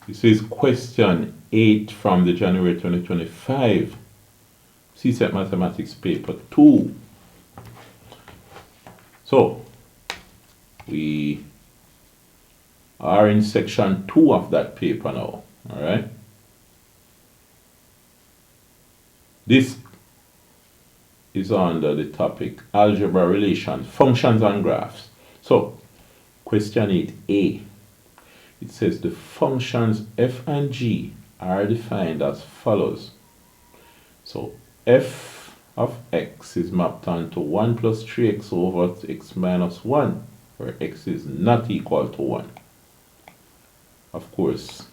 This is question 8 from the January 2025 CSEC Mathematics paper 2. So, we are in section 2 of that paper now. Alright? This is under the topic algebra relations, functions and graphs. So, question 8a. It says the functions f and g are defined as follows. So, f of x is mapped onto 1 plus 3x over x minus 1, where x is not equal to 1. Of course,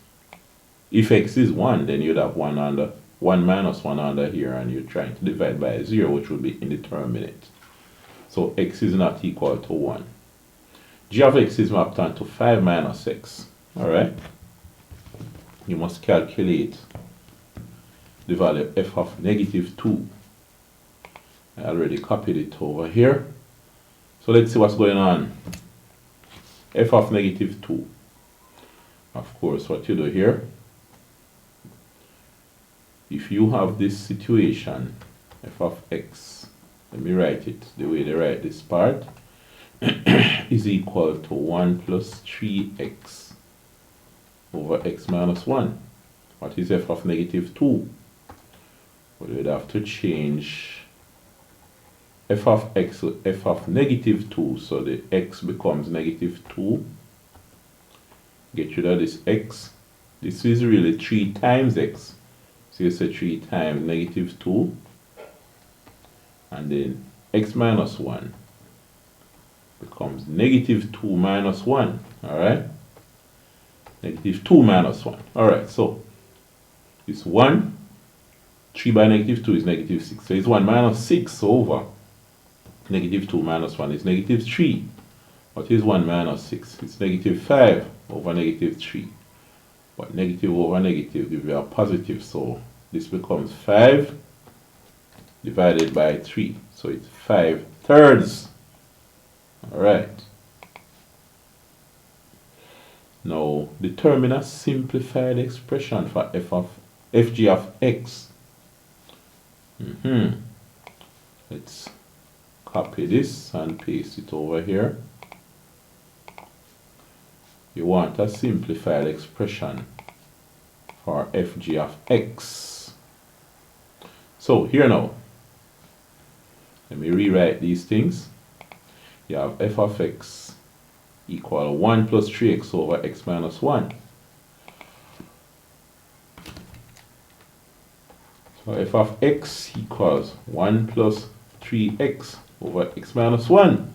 if x is 1, then you'd have 1 minus 1 under here, and you're trying to divide by 0, which would be indeterminate. So x is not equal to 1. G of x is mapped onto 5 minus x. Alright? You must calculate the value f of negative 2. I already copied it over here. So let's see what's going on. F of negative 2. Of course, what you do here, if you have this situation, f of x, let me write it the way they write this part, is equal to 1 plus 3x over x minus 1. What is f of negative 2? Well, we'd have to change f of x to f of negative 2, so the x becomes negative 2. Get rid of this x. This is really 3 times x. So you say 3 times negative 2. And then x minus 1 becomes negative 2 minus 1. Alright? Negative 2 minus 1. Alright, so it's 1. 3 by negative 2 is negative 6. So it's 1 minus 6 over negative 2 minus 1 is negative 3. What is 1 minus 6? It's negative 5 over negative 3. But negative over negative gives you a positive, so this becomes 5 divided by 3. So it's 5/3. Alright. Now determine a simplified expression for fg of x. Let's copy this and paste it over here. You want a simplified expression for fg of x. So here now, let me rewrite these things. You have f of x equal 1 plus 3x over x minus 1. So f of x equals 1 plus 3x over x minus 1.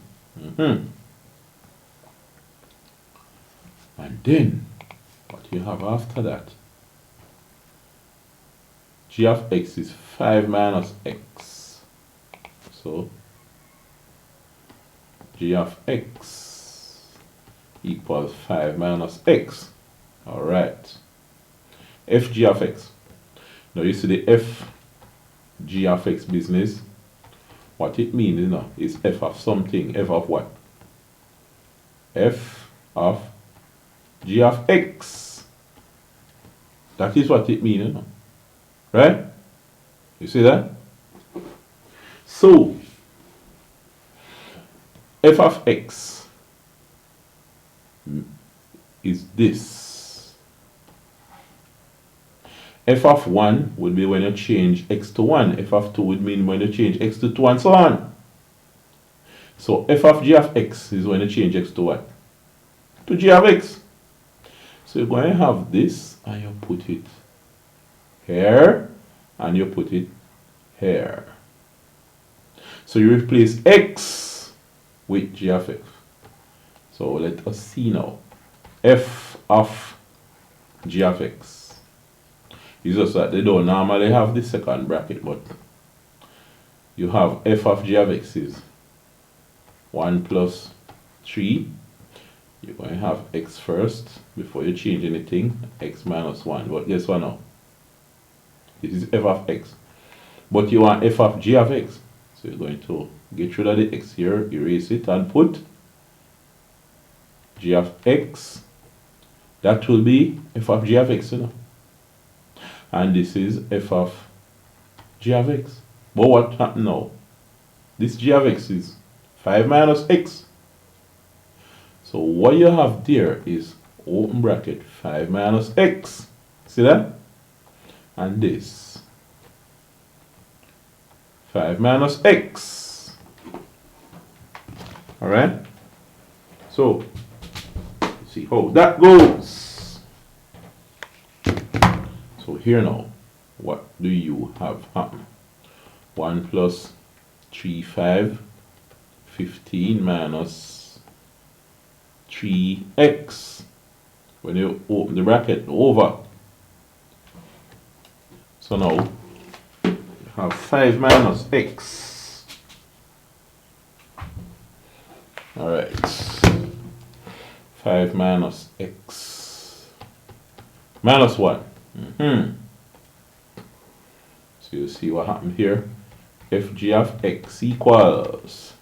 And then, what you have after that? G of x is 5 minus x. So, g of x equals 5 minus x. Alright. fg of x. Now you see the f g of x business. What it means, is f of something. F of what? F of g of x. That is what it means, right? You see that? So, f of x is this. F of 1 would be when you change x to 1. F of 2 would mean when you change x to 2 and so on. So, f of g of x is when you change x to what? To g of x. So you're going to have this, and you put it here, and you put it here. So you replace x with g of x. So let us see now. F of g of x. It's just that they don't normally have the second bracket, but you have f of g of x is 1 plus 3. You're going to have x first before you change anything, x minus 1. But guess what now? This is f of x. But you want f of g of x. So you're going to get rid of the x here, erase it, and put g of x That will be f of g of x, you know. And this is f of g of x. But what happened now? This g of x is 5 minus x. So what you have there is open bracket 5 minus x. See that? And this 5 minus x. Alright? So, see how that goes. So here now, what do you have happen? 1 plus 3, 5, 15 minus 3x. When you open the bracket, over. So now, you have 5 minus x. Alright. 5 minus x. Minus 1. So you see what happened here. Fg of x equals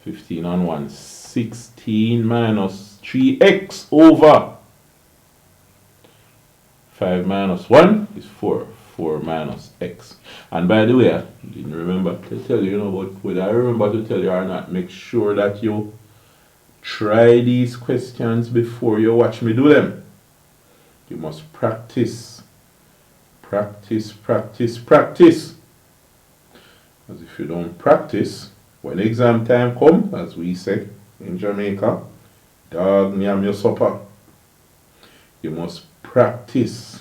15 on 1, 16 minus 3x over 5 minus 1 is 4. 4 minus x. And by the way, I didn't remember to tell you, but whether I remember to tell you or not, make sure that you try these questions before you watch me do them. You must practice. Practice, practice, practice. As if you don't practice, when exam time come, as we say in Jamaica, dog yam your supper. You must practice.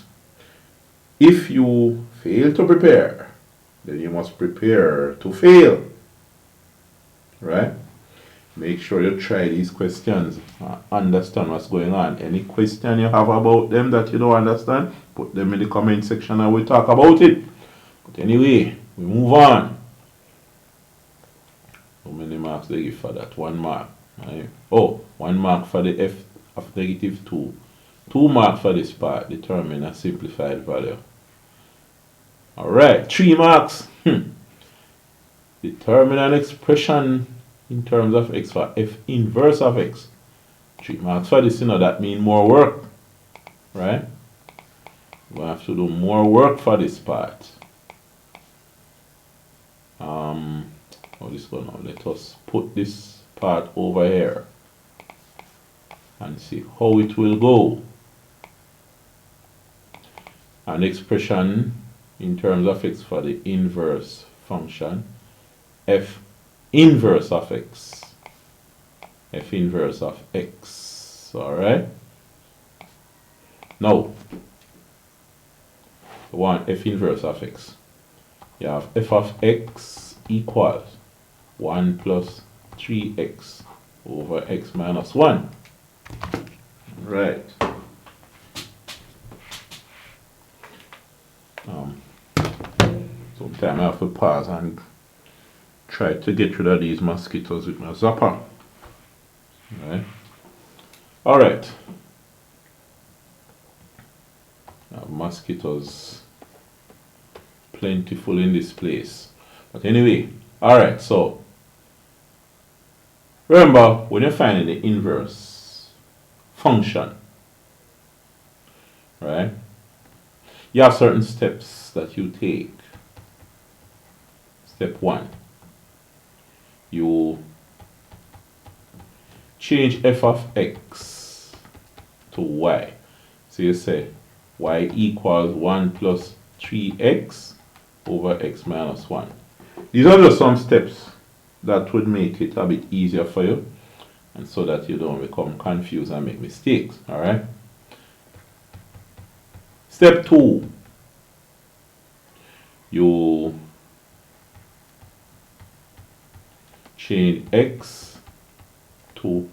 If you fail to prepare, then you must prepare to fail. Right? Make sure you try these questions. Understand what's going on. Any question you have about them that you don't understand, put them in the comment section and we'll talk about it. But anyway, we move on. How many marks they give for that? 1 mark. Right? Oh, 1 mark for the f of negative 2. 2 marks for this part. Determine a simplified value. Alright, 3 marks. Determine an expression in terms of x for f inverse of x. 3 marks for this, that means more work. Right? We have to do more work for this part. This one now. Let us put this part over here and see how it will go. An expression in terms of x for the inverse function f inverse of x. F inverse of x. Alright? Now, we want f inverse of x. You have f of x equals 1 plus 3x over x minus 1. Right. Sometimes I have to pause and try to get rid of these mosquitoes with my zapper. Right. Alright. Mosquitoes plentiful in this place. But anyway, alright, so remember when you're finding the inverse function, right? You have certain steps that you take. Step 1. You change f of x to y. So you say y equals 1 plus 3x over x minus 1. These are just some steps that would make it a bit easier for you, and so that you don't become confused and make mistakes. Alright? Step 2. You change x to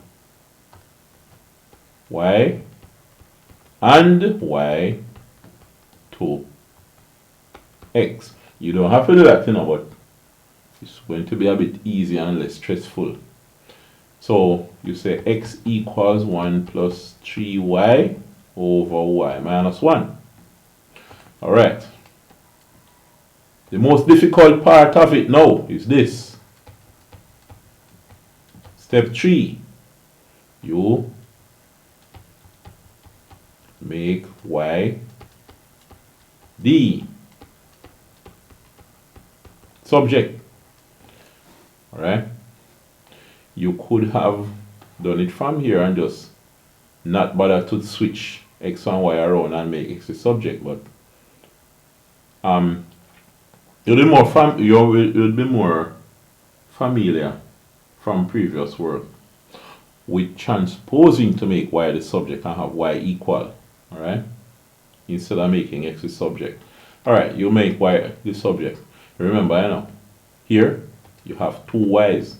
y and y to x. You don't have to do that, but it's going to be a bit easier and less stressful. So you say x equals 1 plus 3y over y minus 1. Alright. The most difficult part of it now is this. Step 3. You make y the subject. Alright? You could have done it from here and just not bother to switch x and y around and make x the subject, but you'll be more familiar from previous work with transposing to make y the subject and have y equal, alright, instead of making x the subject. Alright, you make y the subject. Remember, you know, here you have two y's,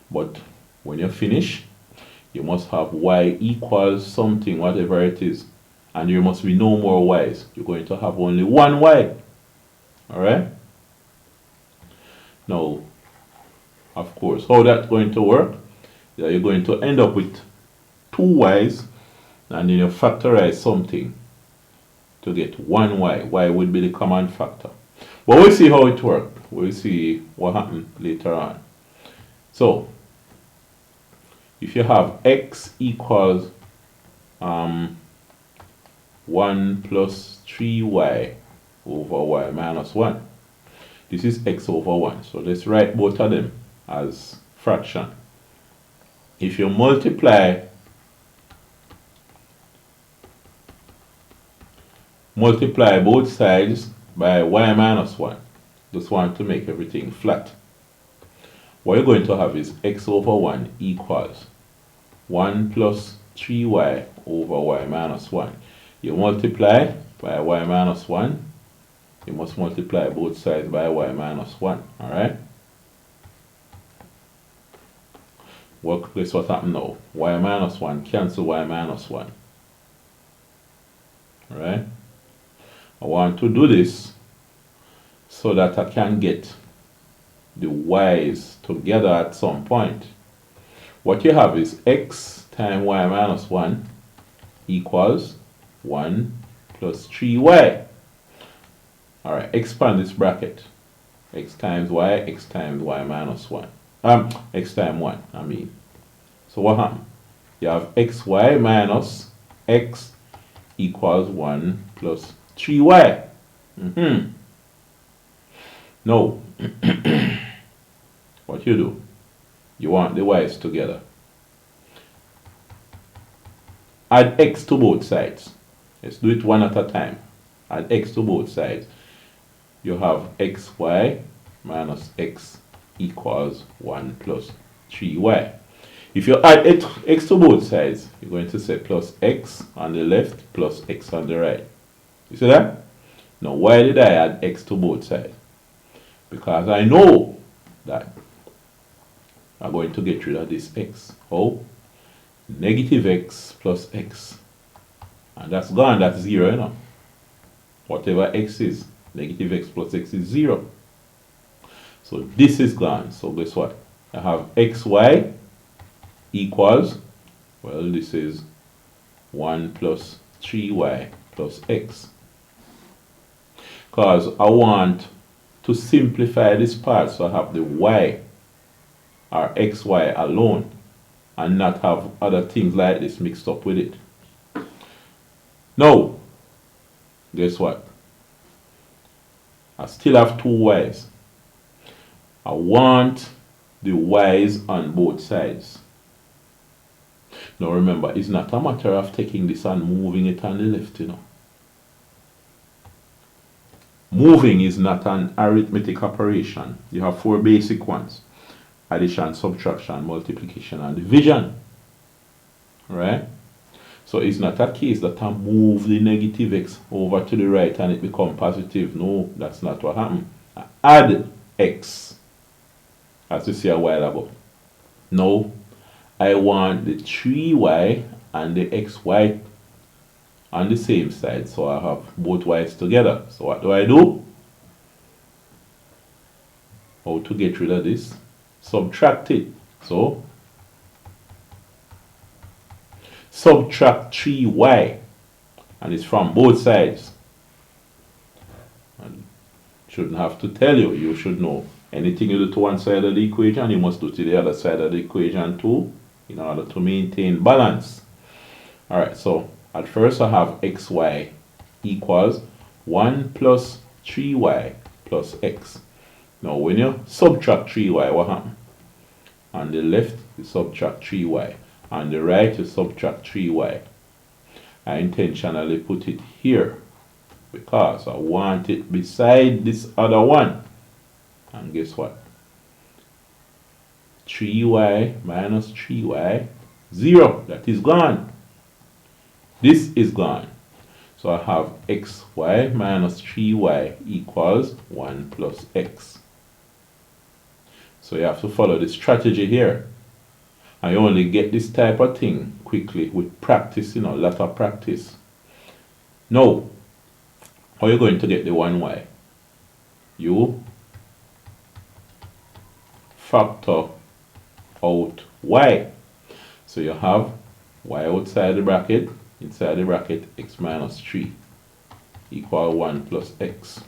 but when you finish, you must have y equals something, whatever it is, and there must be no more y's. You're going to have only one y. Alright? Now, of course, how that's going to work? Yeah, you're going to end up with two y's, and then you factorize something to get one y. Y would be the common factor. But we'll see how it works. We'll see what happens later on. So, if you have x equals 1 plus 3y over y minus 1. This is x over 1. So let's write both of them as fraction. If you multiply both sides by y minus 1, just want to make everything flat, what you're going to have is x over 1 equals 1 plus 3y over y minus 1. You multiply by y minus 1, you must multiply both sides by y minus 1, alright? Well, guess what happened now? Y minus 1 cancel y minus 1. Alright? I want to do this so that I can get the y's together at some point. What you have is x times y minus 1 equals 1 plus 3y. Alright, expand this bracket. X times y minus 1. X times 1, I mean. So what happened? You have xy minus x equals 1 plus 3y. Now, what you do? You want the y's together. Add x to both sides. Let's do it one at a time. Add x to both sides. You have xy minus x equals 1 plus 3y. If you add x to both sides, you're going to say plus x on the left plus x on the right. You see that? Now, why did I add x to both sides? Because I know that I'm going to get rid of this x. How? Negative x plus x. And that's gone, that's 0, you know. Whatever x is, negative x plus x is 0. So this is gone. So guess what? I have xy equals, well, this is 1 plus 3y plus x. Because I want to simplify this part, so I have the y or xy alone and not have other things like this mixed up with it. Now, guess what? I still have two y's. I want the y's on both sides. Now remember, it's not a matter of taking this and moving it on the left, you know. Moving is not an arithmetic operation. You have four basic ones: addition, subtraction, multiplication, and division. Right? So it's not a case that I move the negative x over to the right and it becomes positive. No, that's not what happened. I add x, as you see a while ago. Now, I want the 3y and the xy on the same side, so I have both y's together. So what do? How to get rid of this? Subtract it. So subtract 3y, and it's from both sides. And shouldn't have to tell you, you should know. Anything you do to one side of the equation, you must do to the other side of the equation too, in order to maintain balance. Alright, so At first I have xy equals 1 plus 3y plus x. Now when you subtract 3y, what happens? On the left you subtract 3y. On the right you subtract 3y. I intentionally put it here because I want it beside this other one. And guess what? 3y minus 3y, 0. That is gone. This is gone. So I have xy minus 3y equals 1 plus x. So you have to follow the strategy here. I only get this type of thing quickly with practice, a lot of practice. Now, how are you going to get the 1y? You factor out y. So you have y outside the bracket, inside the bracket x minus 3 equal 1 plus x.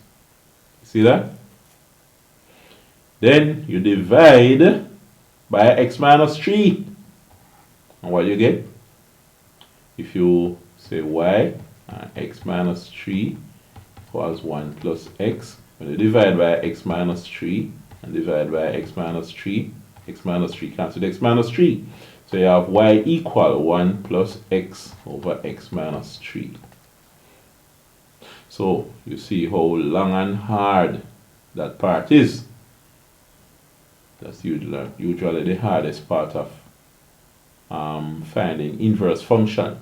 See that? Then you divide by x minus 3. And what you get? If you say y and x minus 3 equals 1 plus x, when you divide by x minus 3 and divide by x minus 3 cancel x minus 3. So you have y equal 1 plus x over x minus 3. So you see how long and hard that part is. That's usually the hardest part of finding inverse function.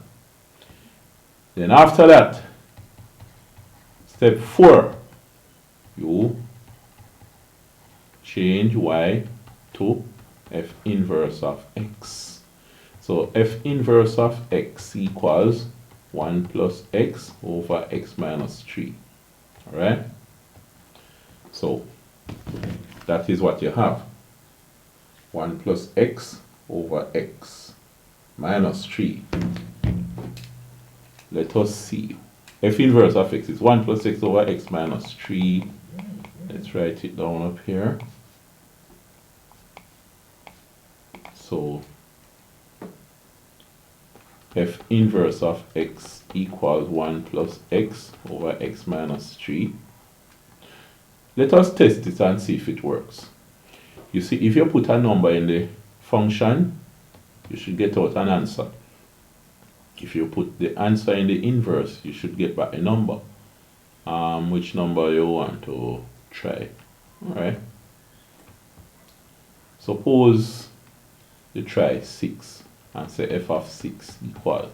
Then after that, step 4, you change y to f inverse of x. So f inverse of x equals 1 plus x over x minus 3. Alright? So that is what you have. 1 plus x over x minus 3. Let us see. F inverse of x is 1 plus x over x minus 3. Let's write it down up here. So f inverse of x equals 1 plus x over x minus 3. Let us test it and see if it works. You see, if you put a number in the function, you should get out an answer. If you put the answer in the inverse, you should get back a number. Which number you want to try. Alright. Suppose you try 6 and say f of 6 equal.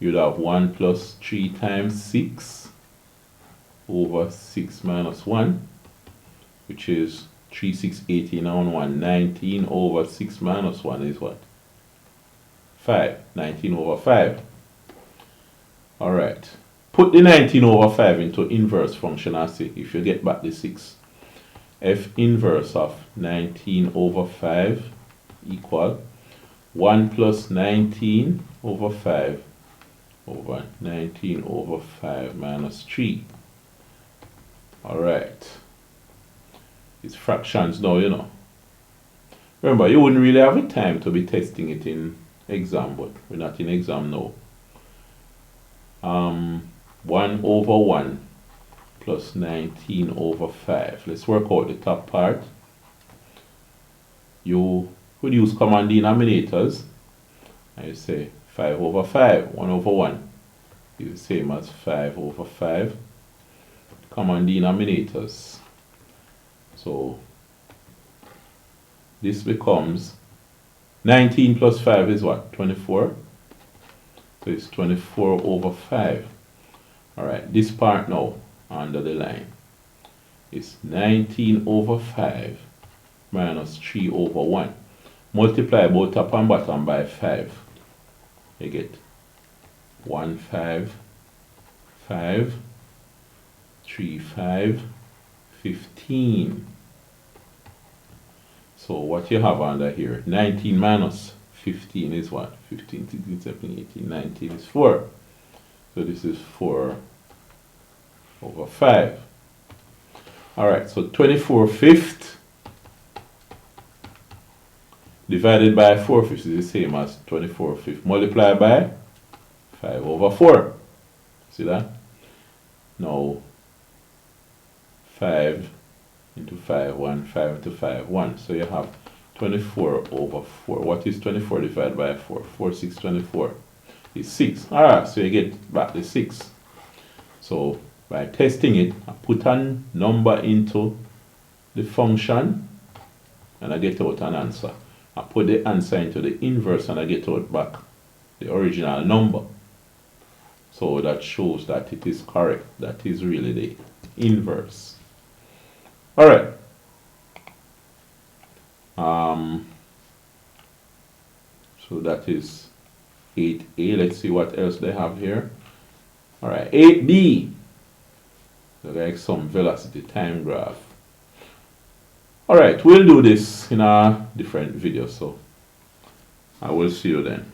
You'd have 1 plus 3 times 6 over 6 minus 1, which is 3, 6, 18 and 1, 19 over 6 minus 1 is what? 5. 19 over 5. Alright. Put the 19 over 5 into inverse function and see if you get back the 6. F inverse of 19 over 5 equal 1 plus 19 over 5 over 19 over 5 minus 3. Alright. It's fractions now, Remember, you wouldn't really have the time to be testing it in exam, but we're not in exam now. 1 over 1 plus 19 over 5. Let's work out the top part. You would use common denominators. And you say 5 over 5, 1 over 1 is the same as 5 over 5. Common denominators. So this becomes 19 plus 5 is what? 24. So it's 24 over 5. Alright, this part now under the line is 19 over 5 minus 3 over 1. Multiply both top and bottom by 5. You get 1, 5, 5, 3, 5, 15. So what you have under here, 19 minus 15 is what? 15, 16, 17, 18, 19 is 4. So this is 4 over 5. Alright, so 24 fifths divided by 4 fifths is the same as 24 fifths multiplied by 5 over 4. See that? Now 5 into 5, 1, 5 into 5, 1. So you have 24 over 4. What is 24 divided by 4? 4, 6, 24 is 6. Alright, so you get back the 6. So by testing it, I put a number into the function and I get out an answer. I put the answer into the inverse and I get out back the original number. So that shows that it is correct. That is really the inverse. Alright. So that is 8a. Let's see what else they have here. Alright, 8b. So like some velocity time graph. Alright, we'll do this in a different video. So I will see you then.